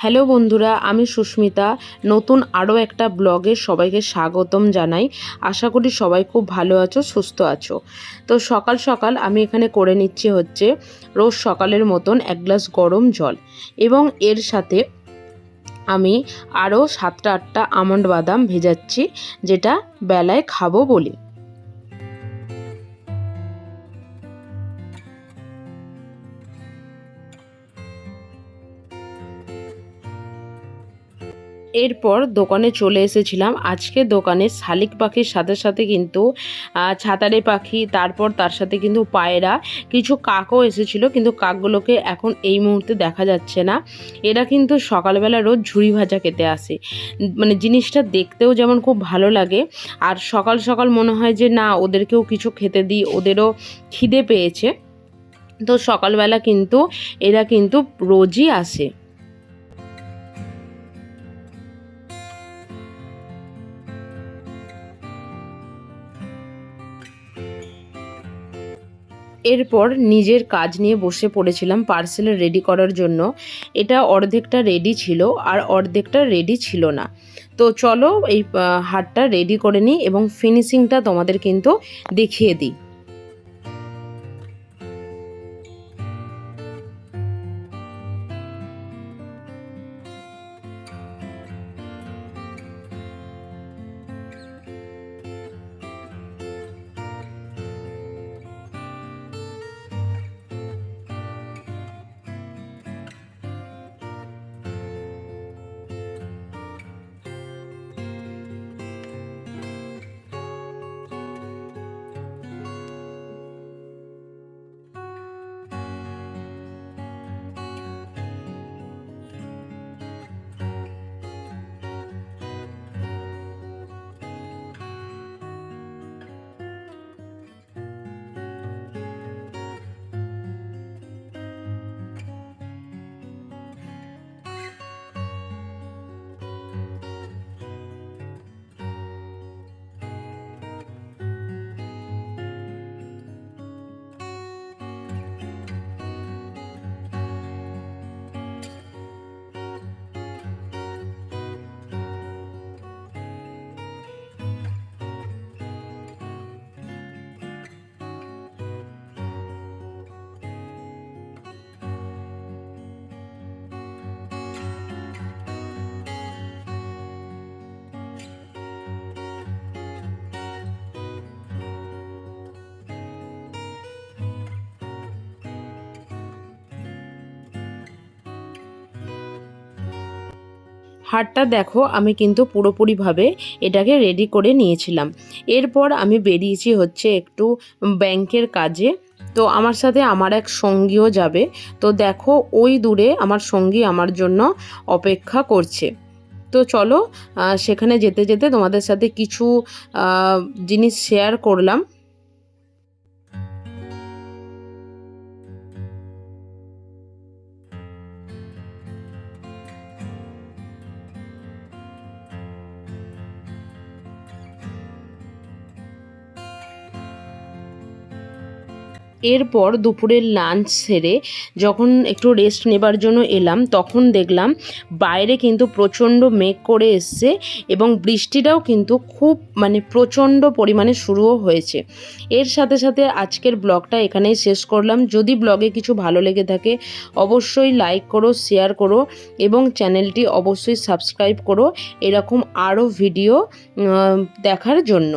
Hello বন্ধুরা, আমি সুস্মিতা। নতুন আরও একটা ব্লগে সবাইকে স্বাগতম জানাই। আশা করি সবাই খুব ভালো আছো, সুস্থ আছো। তো সকাল সকাল আমি এখানে করে নিচ্ছি রোজ সকালের মতন এক গ্লাস গরম জল, এবং এর সাথে আমি আরও 7-8টা আমন্ড বাদাম ভেজাচ্ছি, যেটা বেলায় খাবো বলে। এরপর দোকানে চলে এসেছিলাম। আজকে দোকানে শালিক পাখির সাথে সাথে কিন্তু ছাতারে পাখি, তারপর তার সাথে কিন্তু পায়রা, কিছু কাকও এসেছিলো, কিন্তু কাকগুলোকে এখন এই মুহূর্তে দেখা যাচ্ছে না। এরা কিন্তু সকালবেলা রোজ ঝুড়ি ভাজা খেতে আসে। মানে জিনিসটা দেখতেও যেমন খুব ভালো লাগে, আর সকাল সকাল মনে হয় যে না, ওদেরকেও কিছু খেতে দিই, ওদেরও খিদে পেয়েছে। তো সকালবেলা কিন্তু এরা কিন্তু রোজই আসে। এরপর নিজের কাজ নিয়ে বসে পড়েছিলাম পার্সেল রেডি করার জন্য। এটা অর্ধেকটা রেডি ছিল আর অর্ধেকটা রেডি ছিল না। তো চলো এই হারটা রেডি করে নিই এবং ফিনিশিংটা তোমাদের কিন্তু দেখিয়ে দিই। হারটা দেখো, আমি কিন্তু পুরোপুরিভাবে এটাকে রেডি করে নিয়েছিলাম। এরপর আমি বেরিয়েছি একটু ব্যাংকের কাজে। তো আমার সাথে আমার এক সঙ্গীও যাবে। তো দেখো, ওই দূরে আমার সঙ্গী আমার জন্য অপেক্ষা করছে। তো চলো সেখানে যেতে যেতে তোমাদের সাথে কিছু জিনিস শেয়ার করলাম। এরপর দুপুরের লাঞ্চ সেরে যখন একটু রেস্ট নেবার জন্য এলাম, তখন দেখলাম বাইরে কিন্তু প্রচণ্ড মেঘ করে এসছে, এবং বৃষ্টিটাও কিন্তু খুব প্রচণ্ড পরিমাণে শুরুও হয়েছে। এর সাথে সাথে আজকের ব্লগটা এখানেই শেষ করলাম। যদি ব্লগে কিছু ভালো লেগে থাকে অবশ্যই লাইক করো, শেয়ার করো, এবং চ্যানেলটি অবশ্যই সাবস্ক্রাইব করো এরকম আরও ভিডিও দেখার জন্য।